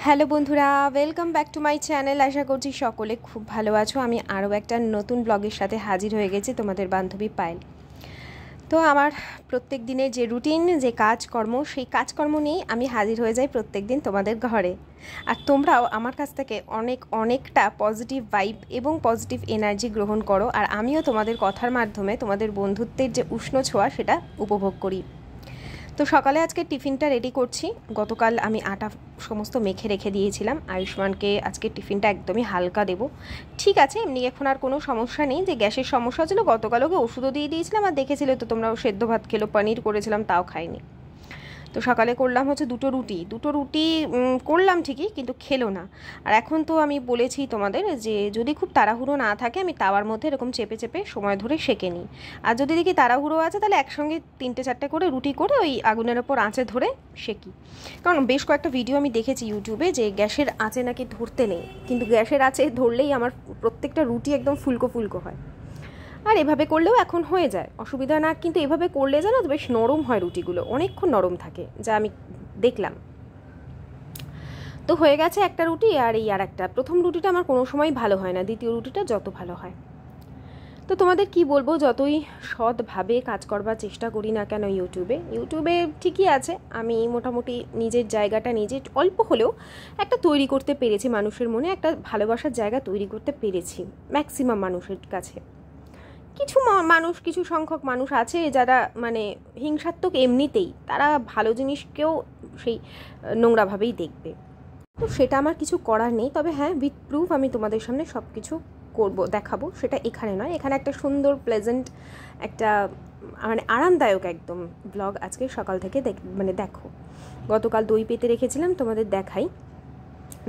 Hello বন্ধুরা, welcome back to my channel. আশা করছি সকলে খুব ভালো আছো। আমি আরও একটা নতুন ব্লগের সাথে হাজির হয়ে গেছি, তোমাদের বান্ধবী পায়েল। তো আমার প্রত্যেক দিনের যে রুটিন, যে কাজকর্ম, সেই কাজকর্ম নিয়েই আমি হাজির হয়ে যাই প্রত্যেক দিন তোমাদের ঘরে। আর তোমরাও আমার কাছ থেকে অনেকটা পজিটিভ ভাইব এবং পজিটিভ এনার্জি গ্রহণ করো, আর আমিও তোমাদের কথার মাধ্যমে তোমাদের বন্ধুত্বের যে উষ্ণ ছোঁয়া সেটা উপভোগ করি। তো সকালে আজকে টিফিনটা রেডি করছি। গতকাল আমি আটা সমস্ত মেখে রেখে দিয়েছিলাম। আয়ুষ্মানকে আজকে টিফিনটা একদমই হালকা দেবো। ঠিক আছে, এমনি এখন আর কোনো সমস্যা নেই। যে গ্যাসের সমস্যা ছিল, গতকাল ওকে ওষুধও দিয়ে দিয়েছিলাম, আর দেখেছিলে তো তোমরা, সেদ্ধ ভাত খেলো, পনির করেছিলাম তাও খাইনি। তো সকালে করলাম হচ্ছে দুটো রুটি করলাম ঠিকই, কিন্তু খেলো না। আর এখন তো আমি বলেছি তোমাদের যে যদি খুব তাড়াহুড়ো না থাকে আমি তাওয়ার মধ্যে এরকম চেপে চেপে সময় ধরে সেঁকে নিই। আর যদি দেখি তাড়াহুড়ো আছে তাহলে একসঙ্গে 3-4টে করে রুটি করে ওই আগুনের ওপর আঁচে ধরে সেঁকি। কারণ বেশ কয়েকটা ভিডিও আমি দেখেছি ইউটিউবে যে গ্যাসের আঁচে নাকি ধরতে নেই, কিন্তু গ্যাসের আঁচে ধরলেই আমার প্রত্যেকটা রুটি একদম ফুলকো ফুলকো হয়। আর এভাবে করলেও এখন হয়ে যায়, অসুবিধা না। কিন্তু এভাবে করলে জানো তো বেশ নরম হয় রুটিগুলো, অনেকক্ষণ নরম থাকে, যা আমি দেখলাম। তো হয়ে গেছে একটা রুটি, আর এই আর একটা। প্রথম রুটিটা আমার কোনো সময় ভালো হয় না, দ্বিতীয় রুটিটা যত ভালো হয়। তো তোমাদের কি বলবো, যতই সৎভাবে কাজ করবার চেষ্টা করি না কেন ইউটিউবে ঠিকই আছে, আমি মোটামুটি নিজের জায়গাটা নিজে অল্প হলেও একটা তৈরি করতে পেরেছি। মানুষের মনে একটা ভালোবাসার জায়গা তৈরি করতে পেরেছি ম্যাক্সিমাম মানুষের কাছে। কিছু সংখ্যক মানুষ আছে যারা মানে হিংসাত্মক এমনিতেই, তারা ভালো জিনিসকেও সেই নোংরাভাবেই দেখবে। তো সেটা আমার কিছু করার নেই। তবে হ্যাঁ, উইথ প্রুফ আমি তোমাদের সামনে সব কিছু দেখাবো। সেটা এখানে নয়, এখানে একটা সুন্দর প্লেজেন্ট একটা মানে আরামদায়ক একদম ব্লগ আজকে সকাল থেকে দেখো। গতকাল দই পেতে রেখেছিলাম, তোমাদের দেখাই।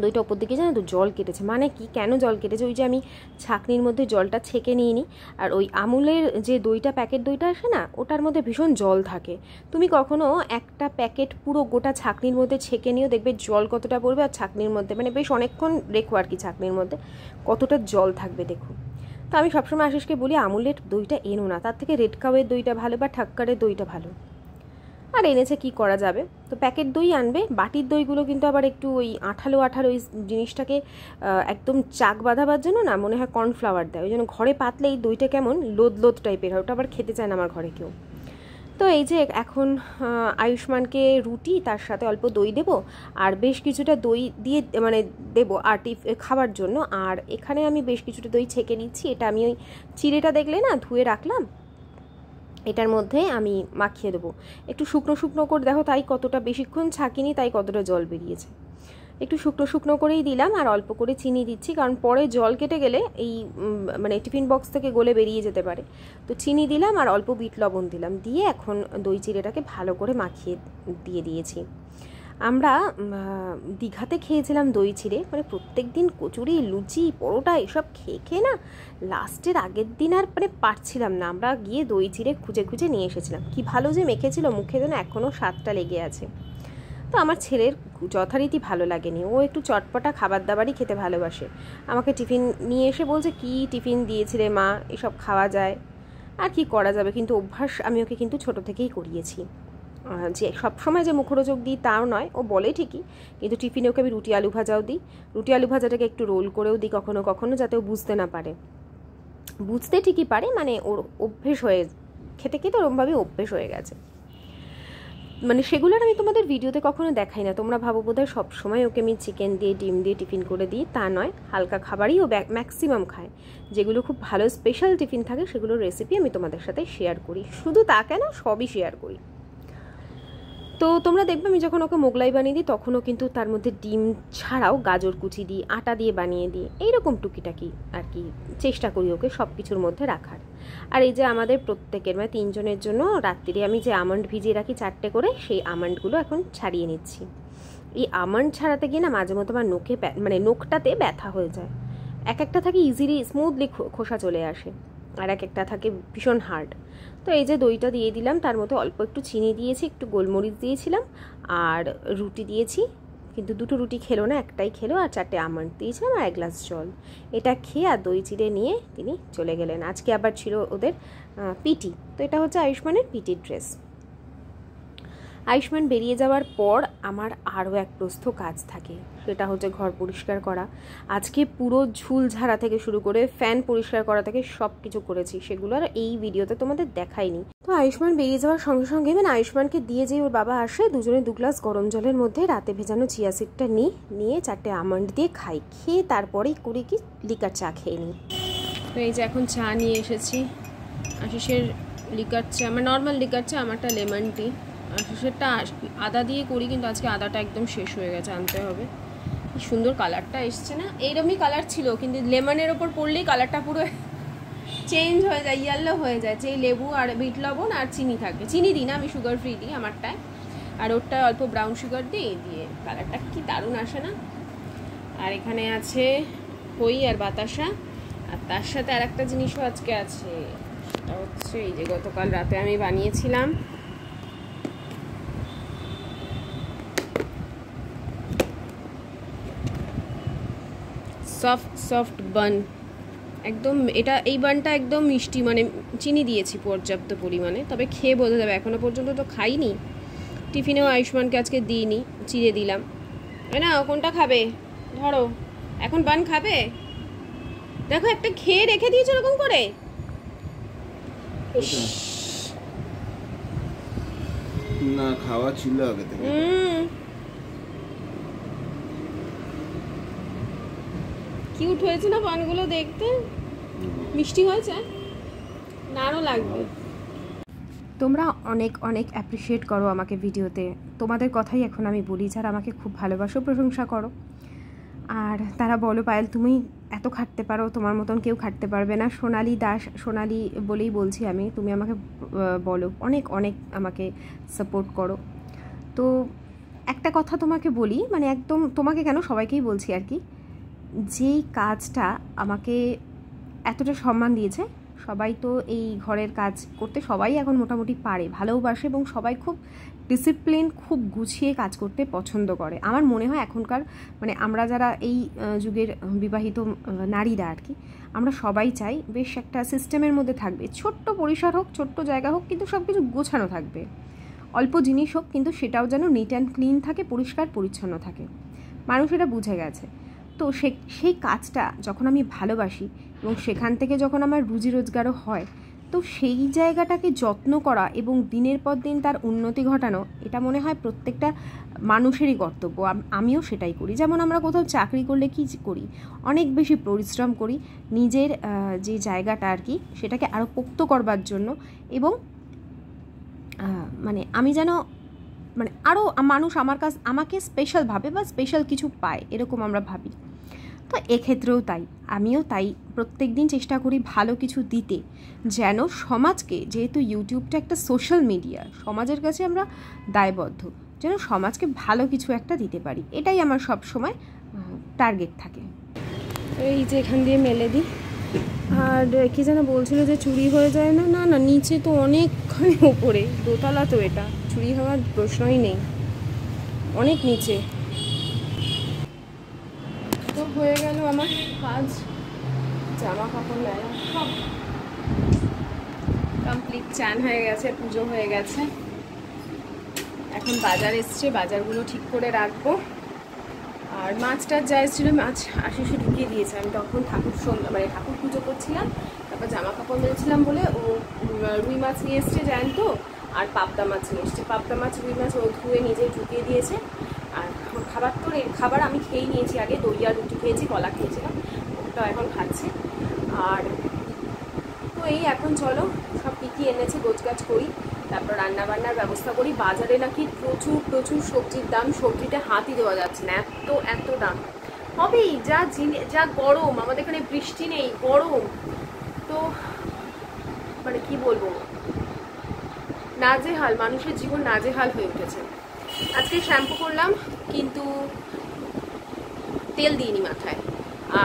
দইটা ওপর দিকে জানো তো জল কেটেছে। মানে কি, কেন জল কেটেছে? ওই যে আমি ছাঁকনির মধ্যে জলটা ছেঁকে নিয়ে নিই, আর ওই আমুলের যে দইটা, প্যাকেট দইটা আসে না, ওটার মধ্যে ভীষণ জল থাকে। তুমি কখনো একটা প্যাকেট পুরো গোটা ছাঁকনির মধ্যে ছেঁকে নিও, দেখবে জল কতটা পড়বে। আর ছাঁকনির মধ্যে মানে বেশ অনেকক্ষণ রেখো আর কি, ছাঁকনির মধ্যে কতটা জল থাকবে দেখো। তো আমি সবসময় আশিসকে বলি আমুলের দইটা এনো না, তার থেকে রেড কাউয়ের দইটা ভালো বা ঠাক্কারের দইটা ভালো। আর এনেছে, কি করা যাবে। তো প্যাকেট দই আনবে। বাটির দইগুলো কিন্তু আবার একটু ওই আঠালো ওই জিনিসটাকে একদম চাক বাঁধাবার জন্য না, মনে হয় কর্নফ্লাওয়ার দেয়। ওই জন্য ঘরে পাতলে এই দইটা কেমন লোদ টাইপের হয়, ওটা আবার খেতে চায় না আমার ঘরে কেউ। তো এই যে এখন আয়ুষ্মানকে রুটি, তার সাথে অল্প দই দেবো, আর বেশ কিছুটা দই দিয়ে মানে দেবো আর খাবার জন্য। আর এখানে আমি বেশ কিছুটা দই ছেঁকে নিচ্ছি। এটা আমি ওই চিড়েটা দেখলে না, ধুয়ে রাখলাম, এটার মধ্যে আমি মাখিয়ে দেবো। একটু শুকনো করে দেখো, তাই কতটা, বেশিক্ষণ ছাঁকিনি তাই কতটা জল বেরিয়েছে। একটু শুকনো করেই দিলাম, আর অল্প করে চিনি দিচ্ছি, কারণ পরে জল কেটে গেলে এই মানে টিফিন বক্স থেকে গলে বেরিয়ে যেতে পারে। তো চিনি দিলাম আর অল্প বিট লবণ দিলাম, দিয়ে এখন দই চিড়েটাকে ভালো করে মাখিয়ে দিয়েছি। আমরা দীঘাতে খেয়েছিলাম দই চিড়ে, মানে প্রত্যেক দিন কচুরি, লুচি, পরোটা এসব খেয়ে না লাস্টের আগের দিন আর মানে পারছিলাম না। আমরা গিয়ে দই চিড়ে খুঁজে নিয়ে এসেছিলাম। কি ভালো যে মেখেছিল, মুখে যেন এখনও স্বাদটা লেগে আছে। তো আমার ছেলের যথারীতি ভালো লাগেনি, ও একটু চটপটা খাবার দাবারই খেতে ভালোবাসে। আমাকে টিফিন নিয়ে এসে বলছে, কি টিফিন দিয়েছিলে মা, এসব খাওয়া যায়? আর কি করা যাবে, কিন্তু অভ্যাস আমি ওকে কিন্তু ছোটো থেকেই করিয়েছি। যে সবসময় যে মুখরোচক দিই তাও নয়, ও বলে ঠিকই, কিন্তু টিফিনে ওকে আমি রুটি আলু ভাজাও দিই। রুটি আলু ভাজাটাকে একটু রোল করেও দিই কখনো, যাতে ও বুঝতে না পারে। বুঝতে ঠিকই পারে, মানে ওর অভ্যেস হয়ে, খেতে ওরমভাবে অভ্যেস হয়ে গেছে। মানে সেগুলোর আমি তোমাদের ভিডিওতে কখনো দেখাই না, তোমরা ভাবো বোধহয় সবসময় ওকে আমি চিকেন দিয়ে ডিম দিয়ে টিফিন করে দিই। তা নয়, হালকা খাবারই ও ম্যাক্সিমাম খায়। যেগুলো খুব ভালো স্পেশাল টিফিন থাকে সেগুলোর রেসিপি আমি তোমাদের সাথে শেয়ার করি। শুধু তা কেন, সবই শেয়ার করি। তো তোমরা দেখবে আমি যখন ওকে মোগলাই বানিয়ে দিই, তখনও কিন্তু তার মধ্যে ডিম ছাড়াও গাজর কুচি দিই, আটা দিয়ে বানিয়ে দিই, এইরকম টুকিটাকি আর কি চেষ্টা করি ওকে সব কিছুর মধ্যে রাখার। আর এই যে আমাদের প্রত্যেকের মানে 3 জনের জন্য রাত্রিরে আমি যে আমন্ড ভিজিয়ে রাখি 4টে করে, সেই আমন্ডগুলো এখন ছাড়িয়ে নিচ্ছি। এই আমন্ড ছাড়াতে গিয়ে না মাঝে মধ্যে আমার মানে নখটাতে ব্যথা হয়ে যায়। একটা থাকে ইজিলি স্মুথলি খোসা চলে আসে, আর একটা থাকে ভীষণ হার্ড। তো এই যে দইটা দিয়ে দিলাম, তার মধ্যে অল্প একটু চিনি দিয়েছি, একটু গোলমরিচ দিয়েছিলাম, আর রুটি দিয়েছি। কিন্তু 2টো রুটি খেলো না, একটাই খেলো, আর 4টে আমন্ড দিয়েছিলাম, আর 1 গ্লাস জল। এটা খেয়ে আর দই চিড়ে নিয়ে তিনি চলে গেলেন। আজকে আবার ছিল ওদের পিটি, তো এটা হচ্ছে আয়ুষ্মানের পিটির ড্রেস। আয়ুষ্মান বেরিয়ে যাওয়ার পর আমার আরও এক প্রস্থ কাজ থাকে, সেটা হচ্ছে ঘর পরিষ্কার করা। আজকে পুরো ঝুল ঝাড়া থেকে শুরু করে ফ্যান পরিষ্কার করা থেকে সব কিছু করেছি, সেগুলো আর এই ভিডিওতে তোমাদের দেখাইনি। তো আয়ুষ্মান বেরিয়ে যাওয়ার সঙ্গে সঙ্গে মানে আয়ুষ্মানকে দিয়ে যে ওর বাবা আসে, দুজনে 2 গ্লাস গরম জলের মধ্যে রাতে ভেজানো চিয়া সিডটা নিয়ে 4টে আমন্ড দিয়ে খাই, খেয়ে তারপরেই করি কি লিকার চা খেয়ে নিই। তো এই যে এখন চা নিয়ে এসেছি, আশিসের লিকার চা, আমার নর্মাল লিকার চা, আমারটা লেমন টি। আশিসেরটা আদা দিয়ে করি, কিন্তু আজকে আদাটা একদম শেষ হয়ে গেছে, আনতে হবে। কি সুন্দর কালারটা এসছে না, এইরকমই কালার ছিল, কিন্তু লেমনের ওপর পড়লেই কালারটা পুরো চেঞ্জ হয়ে যায়, ইয়েলো হয়ে যায়। যে লেবু আর বিট লবণ আর চিনি থাকে, চিনি দিই না আমি, সুগার ফ্রি দিই আমারটায়, আর ওরটা অল্প ব্রাউন সুগার দিয়ে কালারটা কি দারুণ আসে না। আর এখানে আছে খই আর বাতাসা, আর তার সাথে আর একটা জিনিসও আজকে আছে, সেটা হচ্ছে এই যে গতকাল রাতে আমি বানিয়েছিলাম সফট বান। একদম এটা, এই বানটা একদম মিষ্টি, মানে চিনি দিয়েছি পর্যাপ্ত পরিমাণে, তবে খেয়ে বোঝা যাবে। এখনও পর্যন্ত তো খাইনি, টিফিনেও আয়ুষ্মানকে আজকে দিইনি, চিড়ে দিলাম। না কোনটা খাবে ধরো, এখন বান খাবে? দেখো একটা খেয়ে রেখে দিয়েছো এরকম করে। না খাওয়া ছিল আগে থেকে। কিউট হয়েছে না পানগুলো দেখতে, মিষ্টি হয়েছে, নাড়ও লাগবে। তোমরা অনেক অনেক অ্যাপ্রিসিয়েট করো আমাকে ভিডিওতে, তোমাদের কথাই এখন আমি বলি, যারা আমাকে খুব ভালোবাসো, প্রশংসা করো। আর তারা বলো পায়েল তুমি এত খাটতে পারো, তোমার মতন কেউ খাটতে পারবে না। সোনালি দাস, সোনালি বলেই বলছি আমি, তুমি আমাকে বলো, অনেক অনেক আমাকে সাপোর্ট করো। তো একটা কথা তোমাকে বলি, মানে একদম তোমাকে কেন, সবাইকেই বলছি আর কি, যেই কাজটা আমাকে এতটা সম্মান দিয়েছে, সবাই তো এই ঘরের কাজ করতে সবাই এখন মোটামুটি পারে, ভালোবাসে, এবং সবাই খুব ডিসিপ্লিন, খুব গুছিয়ে কাজ করতে পছন্দ করে। আমার মনে হয় এখনকার মানে আমরা যারা এই যুগের বিবাহিত নারীরা আর কি, আমরা সবাই চাই বেশ একটা সিস্টেমের মধ্যে থাকবে, ছোট্ট পরিসর হোক, ছোট্ট জায়গা হোক, কিন্তু সব কিছু গোছানো থাকবে, অল্প জিনিস হোক, কিন্তু সেটাও যেন নিট অ্যান্ড ক্লিন থাকে, পরিষ্কার পরিচ্ছন্ন থাকে। মানুষ এটা বুঝে গেছে। তো সেই কাজটা যখন আমি ভালোবাসি এবং সেখান থেকে যখন আমার রুজি রোজগারও হয়, তো সেই জায়গাটাকে যত্ন করা এবং দিনের পর দিন তার উন্নতি ঘটানো, এটা মনে হয় প্রত্যেকটা মানুষেরই কর্তব্য। আমিও সেটাই করি। যেমন আমরা কোথাও চাকরি করলে কি করি, অনেক বেশি পরিশ্রম করি নিজের যে জায়গাটা আর কি, সেটাকে আরও পোক্ত করবার জন্য, এবং মানে আমি যেন মানে আরও মানুষ আমাকে স্পেশালভাবে বা স্পেশাল কিছু পায়, এরকম আমরা ভাবি। তো এক্ষেত্রেও তাই, আমিও তাই প্রত্যেক দিন চেষ্টা করি ভালো কিছু দিতে, যেন সমাজকে, যেহেতু ইউটিউবটা একটা সোশ্যাল মিডিয়া, সমাজের কাছে আমরা দায়বদ্ধ, যেন সমাজকে ভালো কিছু একটা দিতে পারি, এটাই আমার সব সময় টার্গেট থাকে। এই যে এখান দিয়ে মেলে দিই। আর কি যেন বলছিল যে চুরি হয়ে যায় না, না না, নিচে তো অনেকখানি ওপরে, দোতলা তো, এটা চুরি হওয়ার প্রশ্নই নেই, অনেক নিচে। তো হয়ে গেল আমার কাজ, জামা কাপড় মেলা সব কমপ্লিট, চান হয়ে গেছে, পুজো হয়ে গেছে, এখন বাজার এসছে, বাজারগুলো ঠিক করে রাখবো। আর মাছটা যা এসেছিলো, মাছ আশিসে ঢুকিয়ে দিয়েছে, আমি তখন ঠাকুর পুজো করছিলাম, তারপর জামা কাপড় মেরেছিলাম বলে ও রুই মাছ নিয়ে এসছে জ্যান্ত, আর পাবদা মাছ নিয়ে এসছে, পাবদা মাছ রুই মাছ ও ধুয়ে নিজেই ঢুকিয়ে দিয়েছে। আর খাবার আমি খেয়েই নিয়েছি আগে, দই আর রুটি খেয়েছি, কলা খেয়েছিলাম, ওটা এখন খাচ্ছি। আর তো এই এখন চলো সব কী এনেছি গোছগাছ করি, তারপর রান্নাবান্নার ব্যবস্থা করি। বাজারে নাকি প্রচুর সবজির দাম, সবজিটা হাতই দেওয়া যাচ্ছে না, এত দাম হবেই। যা গরম, আমাদের এখানে বৃষ্টি নেই, গরম, তো মানে কি বলবো, নাজেহাল, মানুষের জীবন নাজেহাল হয়ে উঠেছে। আজকে শ্যাম্পু করলাম, কিন্তু তেল দিইনি মাথায়।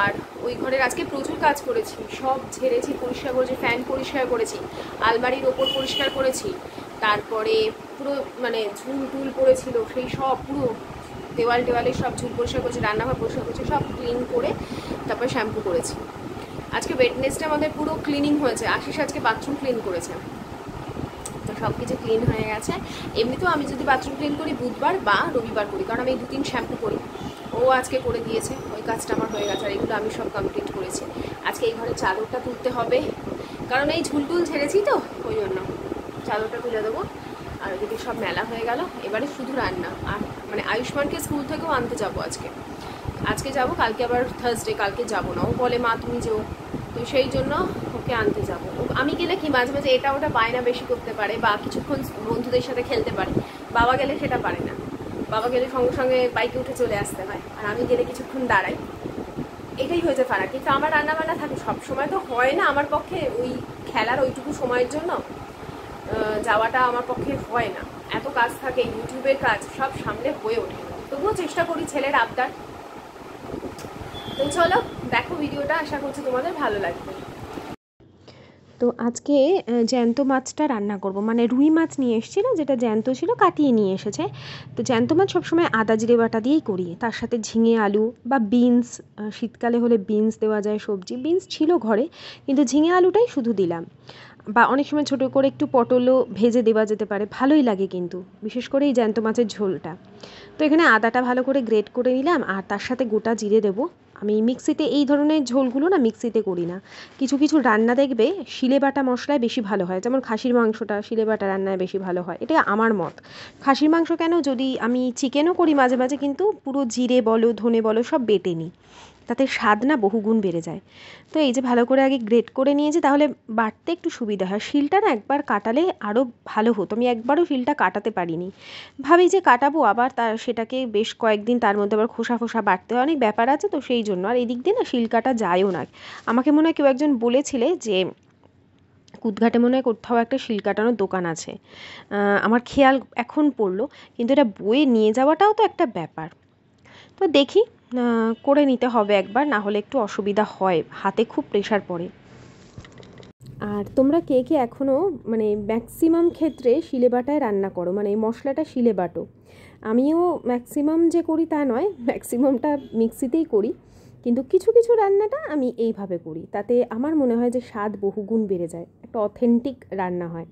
আর ওই ঘরের আজকে প্রচুর কাজ করেছি, সব ঝেড়েছি, পরিষ্কার করেছি, ফ্যান পরিষ্কার করেছি, আলমারির ওপর পরিষ্কার করেছি, তারপরে পুরো মানে ঝুল টুল পড়েছিল সেই সব পুরো দেওয়ালে সব ঝুল পরিষ্কার করেছি, রান্নাঘর পরিষ্কার করেছি, সব ক্লিন করে তারপরে শ্যাম্পু করেছি। আজকে ওয়েডনেসডে আমাদের পুরো ক্লিনিং হয়েছে, আশিস আজকে বাথরুম ক্লিন করেছে, তো সব কিছু ক্লিন হয়ে গেছে। এমনিতেও আমি যদি বাথরুম ক্লিন করি বুধবার বা রবিবার করি, কারণ আমি 2-3 শ্যাম্পু করি। ও আজকে করে দিয়েছে, ওই কাজটা আমার হয়ে গেছে, আর এগুলো আমি সব কমপ্লিট করেছি। আজকে এই ঘরে চাদরটা তুলতে হবে, কারণ এই ঝুলটুল ঝেড়েছি তো, ওই জন্য চাদরটা তুলে দেবো। আর ওদিকে সব মেলা হয়ে গেল, এবারে শুধু রান্না। আর মানে আয়ুষ্মানকে স্কুল থেকেও আনতে যাবো আজকে যাব, কালকে আবার থার্সডে, কালকে যাব না। ও বলে মা তুমি যেও, তো সেই জন্য ওকে আনতে যাব। আমি গেলে কি মাঝে মাঝে এটা ওটা বায়না বেশি করতে পারে, বা কিছুক্ষণ বন্ধুদের সাথে খেলতে পারে। বাবা গেলে সেটা পারে না, বাবা গেলে সঙ্গে সঙ্গে বাইকে উঠে চলে আসতে হয়, আর আমি গেলে কিছুক্ষণ দাঁড়াই। এটাই হয়েছে ফারাক। কিন্তু আমার রান্নাবান্না থাকে সব সময়, তো হয় না আমার পক্ষে ওই খেলার ওইটুকু সময়ের জন্য যাওয়াটা আমার পক্ষে হয় না। এত কাজ থাকে, ইউটিউবের কাজ সব সামনে হয়ে ওঠে, তবুও চেষ্টা করি ছেলের আবদার। তো চলো দেখো ভিডিওটা, আশা করছি তোমাদের ভালো লাগবে। তো আজকে জ্যান্ত মাছটা রান্না করব, মানে রুই মাছ নিয়ে এসেছিল, যেটা জ্যান্ত ছিল কাটিয়ে নিয়ে এসেছে। তো জ্যান্ত মাছ সবসময় আদা জিরে বাটা দিয়েই করি, তার সাথে ঝিঙে আলু বা বিনস, শীতকালে হলে বিনস দেওয়া যায় সবজি, বিনস ছিল ঘরে কিন্তু ঝিঙে আলুটাই শুধু দিলাম। বা অনেক সময় ছোটো করে একটু পটলও ভেজে দেওয়া যেতে পারে, ভালোই লাগে কিন্তু, বিশেষ করে এই জ্যান্ত মাছের ঝোলটা। তো এখানে আদাটা ভালো করে গ্রেট করে নিলাম, আর তার সাথে গোটা জিরে দেবো। আমি মিক্সিতে এই ধরনের ঝোলগুলো না মিক্সিতে করি না, কিছু কিছু রান্না দেখবে শিলে বাটা মশলায় বেশি ভালো হয়, যেমন খাসির মাংসটা শিলে বাটা রান্নায় বেশি ভালো হয়, এটা আমার মত। খাসির মাংস কেন, যদি আমি চিকেনও করি মাঝে মাঝে, কিন্তু পুরো জিরে বলো ধনে বলো সব বেটে নিই, তাতে স্বাদ না বহুগুণ বেড়ে যায়। তো এই যে ভালো করে আগে গ্রেট করে নিয়েছি, তাহলে বাটতে একটু সুবিধা হয়। শিলটা না একবার কাটালে আরও ভালো হতো, আমি একবারও শিলটা কাটাতে পারিনি। ভাবি যে কাটাবো, আবার সেটাকে বেশ কয়েকদিন তার মধ্যে আবার খোসা খোসা বাটতে হয়, অনেক ব্যাপার আছে, তো সেই জন্য। আর এই দিক দিয়ে না শিল কাটা যায়ও না। আমাকে মনে হয় কেউ একজন বলেছিলে যে কুদঘাটে মনে হয় কোথাও একটা শিল কাটানোর দোকান আছে, আমার খেয়াল এখন পড়লো, কিন্তু এটা বয়ে নিয়ে যাওয়াটাও তো একটা ব্যাপার। তো দেখি করে নিতে হবে একবার, না হলে একটু অসুবিধা হয়, হাতে খুব প্রেশার পড়ে। আর তোমরা কে কে এখনও মানে ম্যাক্সিমাম ক্ষেত্রে শিলে বাটায় রান্না করো, মানে এই মশলাটা শিলে বাটো? আমিও ম্যাক্সিমাম যে করি তা নয়, ম্যাক্সিমামটা মিক্সিতেই করি, কিন্তু কিছু কিছু রান্নাটা আমি এইভাবে করি, তাতে আমার মনে হয় যে স্বাদ বহুগুণ বেড়ে যায়, একটা অথেন্টিক রান্না হয়।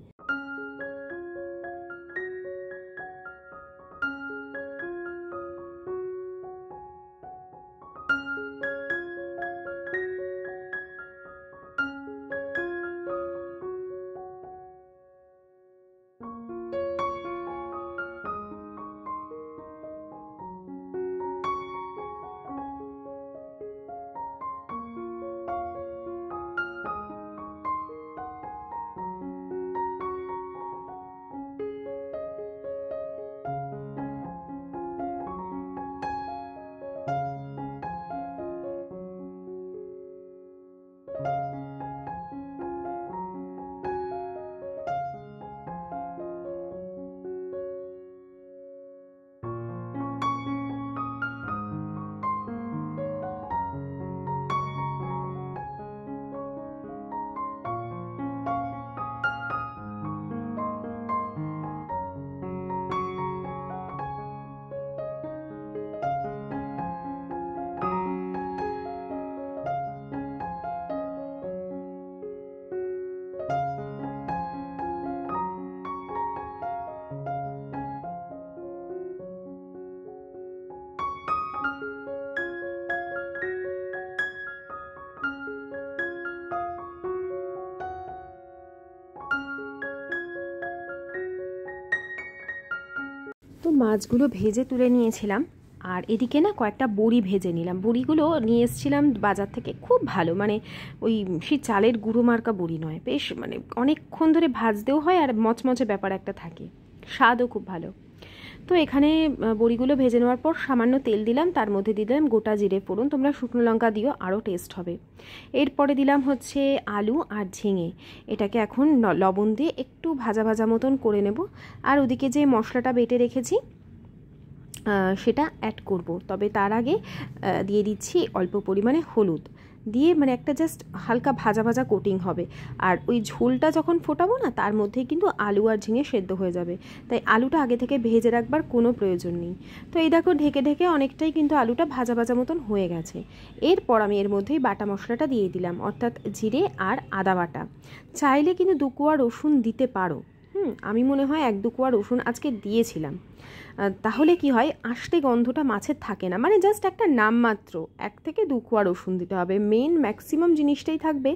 তো মাছগুলো ভেজে তুলে নিয়েছিলাম, আর এদিকে না কয়েকটা বড়ি ভেজে নিলাম। বড়িগুলো নিয়ে এসেছিলাম বাজার থেকে, খুব ভালো, মানে ওই সেই চালের গুঁড়ো মার্কা বড়ি নয়, বেশ মানে অনেকক্ষণ ধরে ভাজতেও হয়, আর মচমচে ব্যাপার একটা থাকে, স্বাদও খুব ভালো। তো এখানে বড়িগুলো ভেজে নেওয়ার পর সামান্য তেল দিলাম, তার মধ্যে দিলাম গোটা জিরে ফোড়ন, তোমরা শুকনো লঙ্কা দিও, আরও টেস্ট হবে। এরপরে দিলাম হচ্ছে আলু আর ঝিঙে, এটাকে এখন লবণ দিয়ে একটু ভাজা ভাজা মতন করে নেব। আর ওদিকে যে মশলাটা বেটে রেখেছি সেটা অ্যাড করব, তবে তার আগে দিয়ে দিচ্ছি অল্প পরিমাণে হলুদ দিয়ে, মানে একটা জাস্ট হালকা ভাজা ভাজা কোটিং হবে। আর ওই ঝোলটা যখন ফোটাবো না, তার মধ্যেই কিন্তু আলু আর ঝিঙে সেদ্ধ হয়ে যাবে, তাই আলুটা আগে থেকে ভেজে রাখবার কোনো প্রয়োজন নেই। তো এই দেখো ঢেকে ঢেকে অনেকটাই কিন্তু আলুটা ভাজা ভাজা মতন হয়ে গেছে। এরপর আমি এর মধ্যেই বাটা মশলাটা দিয়ে দিলাম, অর্থাৎ জিরে আর আদা বাটা। চাইলে কিন্তু 2 কোয়া রসুন দিতে পারো, আমি মনে হয় 1-2 কোয়া রসুন আজকে দিয়েছিলাম। তাহলে কি হয়, আষ্টে গন্ধটা মাছের থাকে না, মানে জাস্ট একটা নামমাত্র 1 থেকে 2 কোয়া রসুন দিতে হবে। মেন ম্যাক্সিমাম জিনিসটাই থাকবে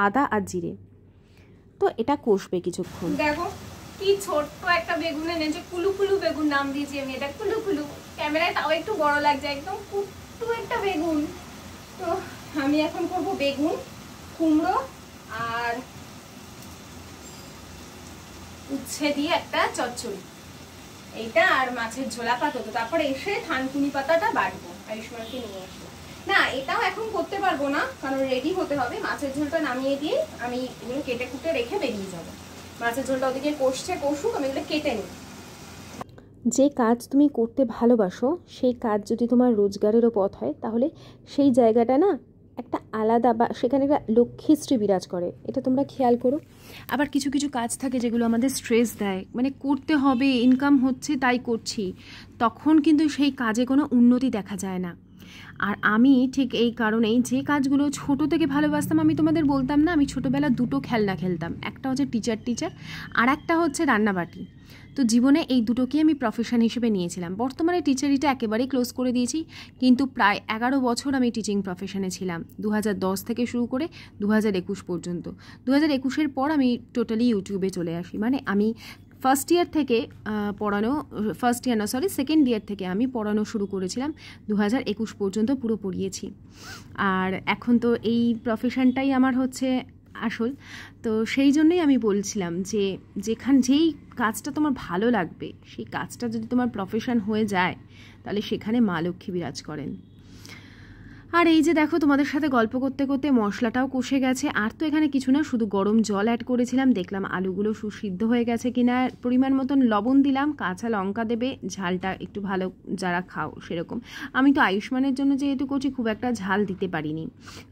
আদা আর জিরে। তো এটা কষবে কিছুক্ষণ। দেখো কি ছোট্ট একটা বেগুন এনেছে, কুলুকুলু বেগুন নাম দিয়েছি আমি এটা, কুলুকুলু। ক্যামেরায় তাও একটু বড় লাগছে, একদম কুট্টু একটা বেগুন। তো আমি এখন করব বেগুন, কুমড়ো আর উচ্ছে দিয়ে একটা চচ্চড়ি, এইটা আর মাছের ঝোলা পাতবো। তারপরে এসে থানকুনি পাতাটা বাটবো, আয়ুষ্মানকে নিয়ে আসবো। না এটাও এখন করতে পারবো না, কারণ রেডি হতে হবে। মাছের ঝোলটা নামিয়ে দিয়ে আমি এগুলো কেটে কুটে রেখে বেরিয়ে যাবো। মাছের ঝোলটা ওদিকে কষুক, আমি এগুলো কেটে নিই। যে কাজ তুমি করতে ভালোবাসো সেই কাজ যদি তোমার রোজগারেরও পথ হয়, তাহলে সেই জায়গাটা না একটা আলাদা, বা সেখানে একটা লক্ষ্মীশ্রী বিরাজ করে, এটা তোমরা খেয়াল করো। আবার কিছু কিছু কাজ থাকে যেগুলো আমাদের স্ট্রেস দেয়, মানে করতে হবে, ইনকাম হচ্ছে তাই করছি, তখন কিন্তু সেই কাজে কোনো উন্নতি দেখা যায় না। আর আমি ঠিক এই কারণেই যে কাজগুলো ছোট থেকে ভালোবাসতাম, আমি তোমাদের বলতাম না আমি ছোটোবেলা 2টো খেলনা খেলতাম, একটা হচ্ছে টিচার আর একটা হচ্ছে রান্নাবাটি। তো জীবনে এই দুটোকেই আমি প্রফেশন হিসেবে নিয়েছিলাম। বর্তমানে টিচারিটা একেবারেই ক্লোজ করে দিয়েছি, কিন্তু প্রায় 11 বছর আমি টিচিং প্রফেশনে ছিলাম, 2010 থেকে শুরু করে 2021 পর্যন্ত। 2021-এর পর আমি টোটালি ইউটিউবে চলে আসি। মানে আমি সেকেন্ড ইয়ার থেকে আমি পড়ানো শুরু করেছিলাম, 2021 পর্যন্ত পুরো পড়িয়েছি। আর এখন তো এই প্রফেশনটাই আমার হচ্ছে আসল। তো সেই জন্যই আমি বলছিলাম যে যেই কাজটা তোমার ভালো লাগবে, সেই কাজটা যদি তোমার প্রফেশন হয়ে যায়, তাহলে সেখানে মা লক্ষ্মী বিরাজ করেন। আর এই যে দেখো, তোমাদের সাথে গল্প করতে করতে মশলাটাও কষে গেছে। আর তো এখানে কিছু না, শুধু গরম জল অ্যাড করেছিলাম, দেখলাম আলুগুলো সুসিদ্ধ হয়ে গেছে কিনা, পরিমাণ মতন লবণ দিলাম, কাঁচা লঙ্কা দেবে, ঝালটা একটু ভালো যারা খাও সেরকম। আমি তো আয়ুষ্মানের জন্য যেহেতু করছি, খুব একটা ঝাল দিতে পারিনি,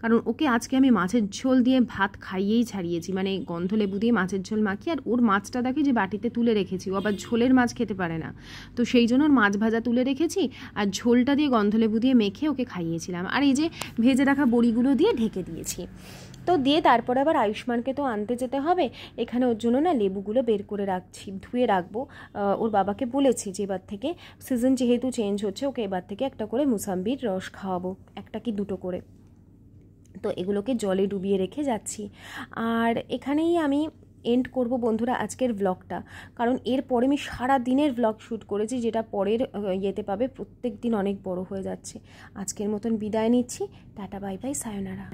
কারণ ওকে আজকে আমি মাছের ঝোল দিয়ে ভাত খাইয়েই ছাড়িয়েছি, মানে গন্ধলেবু দিয়ে মাছের ঝোল মাখি। আর ওর মাছটা দেখি যে বাটিতে তুলে রেখেছি, ও আবার ঝোলের মাছ খেতে পারে না, তো সেই জন্য ওর মাছ ভাজা তুলে রেখেছি, আর ঝোলটা দিয়ে গন্ধলেবু দিয়ে মেখে ওকে খাইয়েছিলাম। আর এই যে ভেজে রাখা বড়িগুলো দিয়ে ঢেকে দিয়েছি। তো দিয়ে তারপরে আবার আয়ুষ্মানকে তো আনতে যেতে হবে, এখানে ওর জন্য না লেবুগুলো বের করে রাখছি, ধুয়ে রাখবো। ওর বাবাকে বলেছি যে এবার থেকে সিজন যেহেতু চেঞ্জ হচ্ছে, ওকে এবার থেকে একটা করে মুসাম্বির রস খাওয়াবো, 1 কি 2 করে। তো এগুলোকে জলে ডুবিয়ে রেখে যাচ্ছি। আর এখানেই আমি এন্ড করব বন্ধুরা আজকের ব্লগটা, কারণ এরপরে আমি সারা দিনের ব্লগ শ্যুট করেছি, যেটা পরের ইয়েতে পাবে। প্রত্যেক দিন অনেক বড় হয়ে যাচ্ছে। আজকের মতন বিদায় নিচ্ছি, টাটা বাই বাই, সায়োনারা।